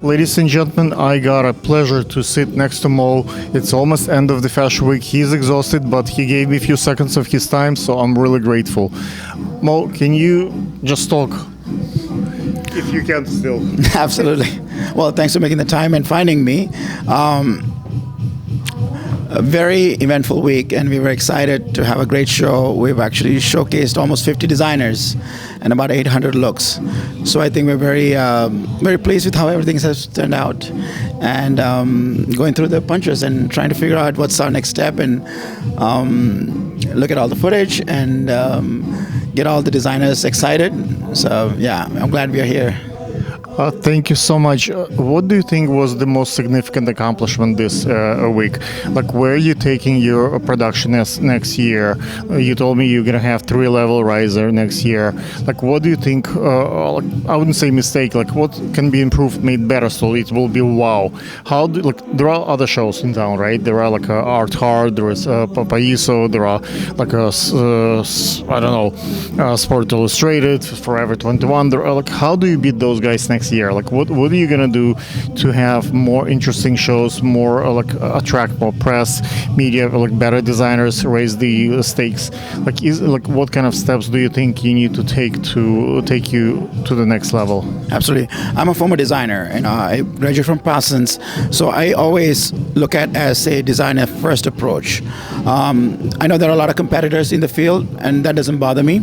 Ladies and gentlemen, I got a pleasure to sit next to Mo. It's almost end of the fashion week. He's exhausted, but he gave me a few seconds of his time, so I'm really grateful. Mo, can you just talk? If you can still. Absolutely. Well, thanks for making the time and finding me. A very eventful week, and we were excited to have a great show. We've actually showcased almost 50 designers and about 800 looks. So I think we're very pleased with how everything has turned out, and going through the punches and trying to figure out what's our next step, and look at all the footage and get all the designers excited. So yeah, I'm glad we are here. Thank you so much. What do you think was the most significant accomplishment this week? Like, where are you taking your production next year? You told me you're gonna have 3-level riser next year. Like, what do you think? I wouldn't say mistake. Like, what can be improved, made better, so it will be wow? There are other shows in town, right? There are like Art Hard, there is Papaiso, there are like I don't know, Sport Illustrated, Forever 21. There are like, how do you beat those guys next year? Like, what are you gonna do to have more interesting shows, more attract more press, media, like better designers, raise the stakes? Like what kind of steps do you think you need to take you to the next level? Absolutely. I'm a former designer, and I graduated from Parsons, so I always look at as a designer first approach. I know there are a lot of competitors in the field, and that doesn't bother me.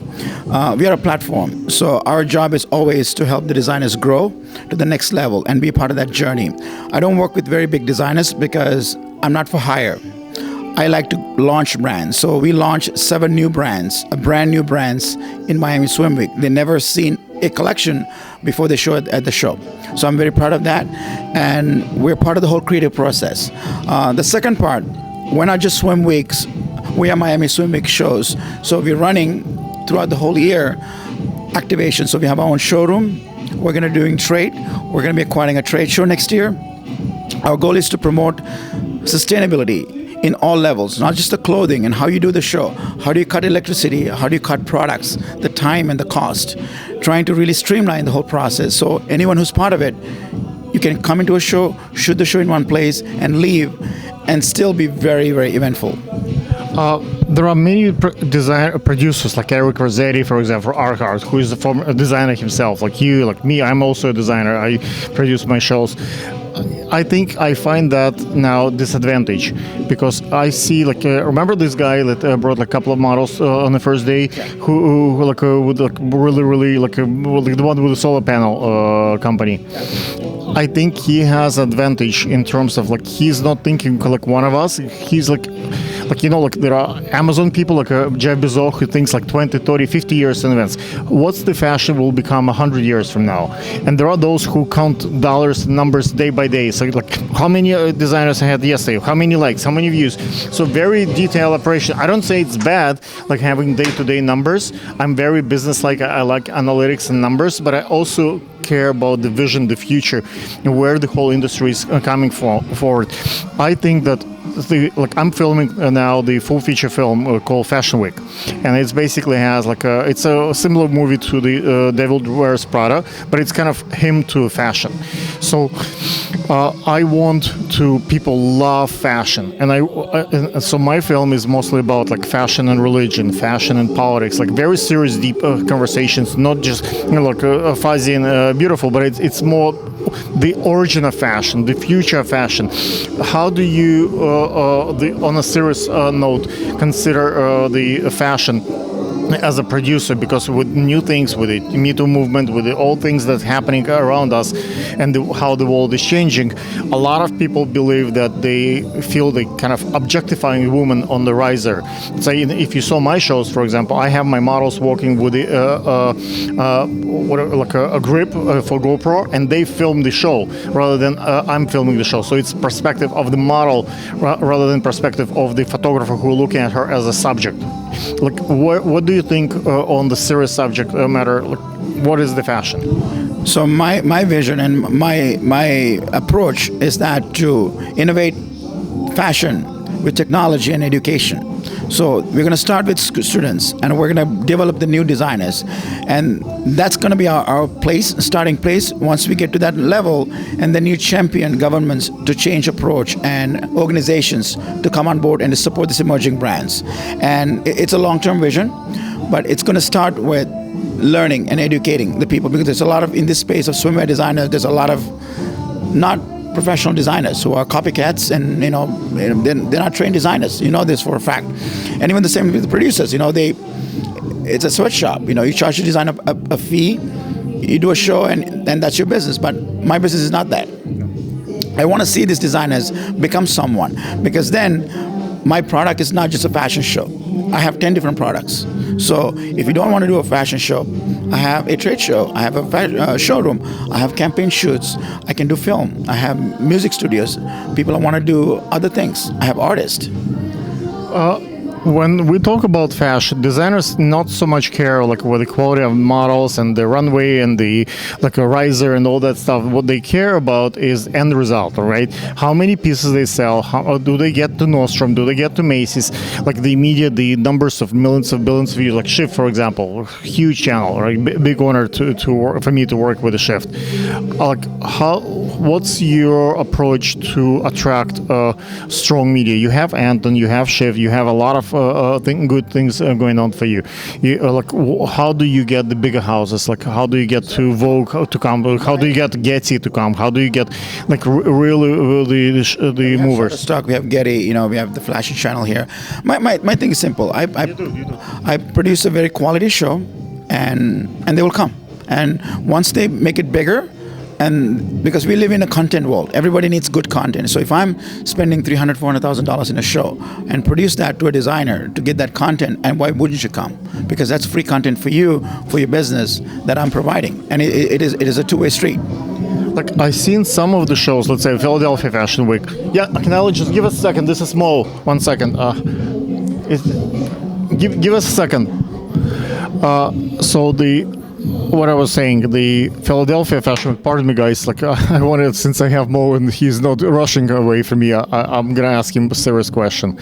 We are a platform, so our job is always to help the designers grow to the next level and be part of that journey. I don't work with very big designers because I'm not for hire. I like to launch brands. So we launched 7 new brands, brand new brands in Miami Swim Week. They never seen a collection before they show it at the show. So I'm very proud of that, and we're part of the whole creative process. The second part, we're not just swim weeks, we are Miami Swim Week shows. So we're running throughout the whole year activation. So we have our own showroom. We're going to be doing trade. We're going to be acquiring a trade show next year. Our goal is to promote sustainability in all levels, not just the clothing and how you do the show. How do you cut electricity? How do you cut products? The time and the cost. Trying to really streamline the whole process. So anyone who's part of it, you can come into a show, shoot the show in one place, and leave, and still be very, very eventful. There are many producers, like Eric Rossetti, for example, for Arcart, who is a former designer himself, like you, like me. I'm also a designer. I produce my shows. I think I find that now disadvantage, because I see remember this guy that brought a couple of models on the first day, who would really the one with the solar panel company. I think he has advantage in terms of he's not thinking like one of us. He's there are Amazon people like Jeff Bezos who thinks 20, 30, 50 years in advance. What's the fashion will become 100 years from now? And there are those who count dollars, numbers day by day. So how many designers I had yesterday? How many likes? How many views? So very detailed operation. I don't say it's bad having day-to-day numbers. I'm very business-like. I like analytics and numbers, but I also care about the vision, the future, and where the whole industry is coming forward. I think that I'm filming now the full feature film called Fashion Week, and it's basically has it's a similar movie to the Devil Wears Prada, but it's kind of him to fashion. So I want to people love fashion, and so my film is mostly about fashion and religion, fashion and politics, very serious, deep conversations, not just fuzzy and beautiful, but it's more the origin of fashion, the future of fashion. How do you, on a serious note, consider the fashion as a producer, because with new things, with the Me Too movement, with all things that's happening around us, and how the world is changing, a lot of people believe that they feel they kind of objectifying women on the riser. Say, if you saw my shows, for example, I have my models walking with a grip for GoPro, and they film the show rather than I'm filming the show. So it's perspective of the model rather than perspective of the photographer who are looking at her as a subject. What do you think on the serious subject matter? What is the fashion? So my vision and my approach is that to innovate fashion with technology and education. So we're going to start with students, and we're going to develop the new designers, and that's going to be our place, starting place. Once we get to that level, and then you champion governments to change approach and organizations to come on board and to support these emerging brands. And it's a long-term vision, but it's going to start with learning and educating the people, because there's a lot of, in this space of swimwear designers, there's a lot of not professional designers who are copycats, and they're not trained designers. You know this for a fact. And even the same with the producers. It's a sweatshop. You charge the designer a fee, you do a show, and that's your business. But my business is not that. I want to see these designers become someone, because then my product is not just a fashion show. I have 10 different products. So if you don't want to do a fashion show, I have a trade show, I have a showroom, I have campaign shoots, I can do film, I have music studios, people want to do other things, I have artists. When we talk about fashion, designers not so much care with the quality of models and the runway and the a riser and all that stuff. What they care about is end result, right? How many pieces they sell? How do they get to Nordstrom? Do they get to Macy's? The media, the numbers of millions of billions of views. Like Shift, for example, huge channel, right? Big honor to work, for me to work with the Shift. What's your approach to attract strong media? You have Anton, you have Shift, you have a lot of good things going on for you. How do you get the bigger houses? How do you get to Vogue to come? How do you get Getty to come? How do you get really the movers? Shutterstock, we have Getty. We have the Flashy Channel here. My thing is simple. I produce a very quality show, and they will come. And once they make it bigger, and because we live in a content world, everybody needs good content. So if I'm spending $300,000, $400,000 in a show and produce that to a designer to get that content, and why wouldn't you come? Because that's free content for you, for your business that I'm providing, and it is a two-way street. I've seen some of the shows. Let's say Philadelphia Fashion Week. Yeah, can I just give us a second? This is Mo. 1 second. Give us a second. What I was saying, the Philadelphia Fashion Week, pardon me guys, I wanted, since I have Mo and he's not rushing away from me, I'm gonna ask him a serious question.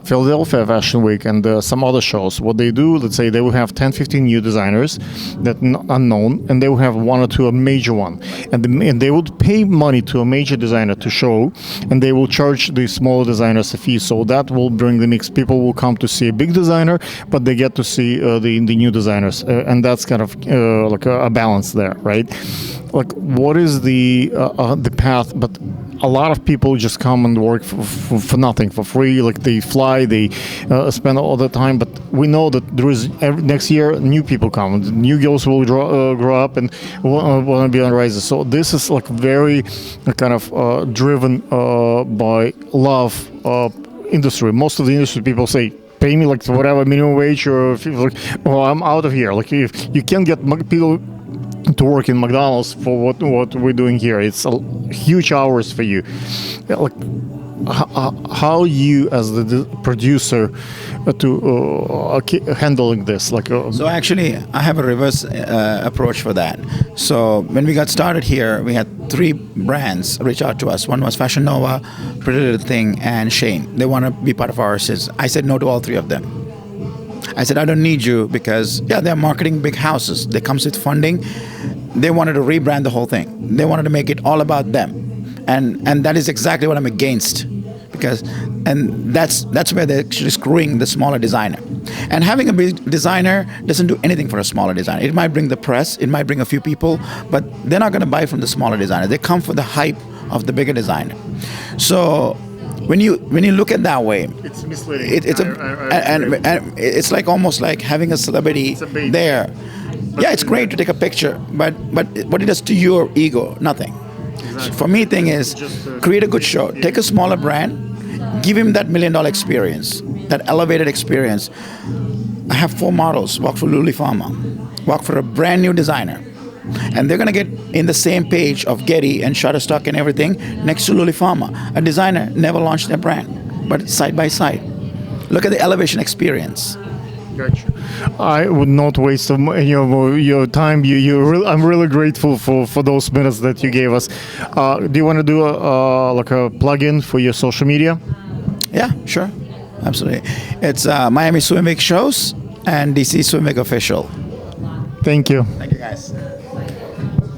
Philadelphia Fashion Week and some other shows, what they do, let's say they will have 10-15 new designers that are known, and they will have one or two a major one, and they would pay money to a major designer to show, and they will charge the smaller designers a fee. So that will bring the mix. People will come to see a big designer, but they get to see the new designers, and that's kind of a balance there, right? What is the path? But a lot of people just come and work for nothing, for free. They fly, they spend all the time. But we know that there is next year new people come, new girls will grow up and want to be on rises. So this is very kind of driven by love industry. Most of the industry people say, pay me whatever minimum wage, or I'm out of here. If you can't get people to work in McDonald's for what we're doing here, it's huge hours for you. How you as the producer to handling this? So actually, I have a reverse approach for that. So when we got started here, we had 3 brands reach out to us. One was Fashion Nova, Pretty Little Thing, and Shane. They want to be part of ours. I said no to all 3 of them. I said, I don't need you, because they're marketing big houses. They comes with funding. They wanted to rebrand the whole thing. They wanted to make it all about them. And that is exactly what I'm against, and that's where they're actually screwing the smaller designer. And having a big designer doesn't do anything for a smaller designer. It might bring the press, it might bring a few people, but they're not going to buy from the smaller designer. They come for the hype of the bigger designer. So when you look at it that way, it's misleading. And it's almost like having a celebrity there. It's great to take a picture, but what it does to your ego, nothing. Exactly. For me, thing is, create a good show. Take a smaller brand, give him that $1 million experience, that elevated experience. I have 4 models walk for Luli Pharma, walk for a brand new designer. And they're going to get in the same page of Getty and Shutterstock and everything next to Luli Pharma. A designer never launched their brand, but side by side. Look at the elevation experience. Gotcha. I would not waste your time. I'm really grateful for those minutes that you gave us. Do you want to do a plug-in for your social media? Yeah, sure. Absolutely. It's Miami Swim Week shows and DC Swim Week official. Thank you. Thank you, guys.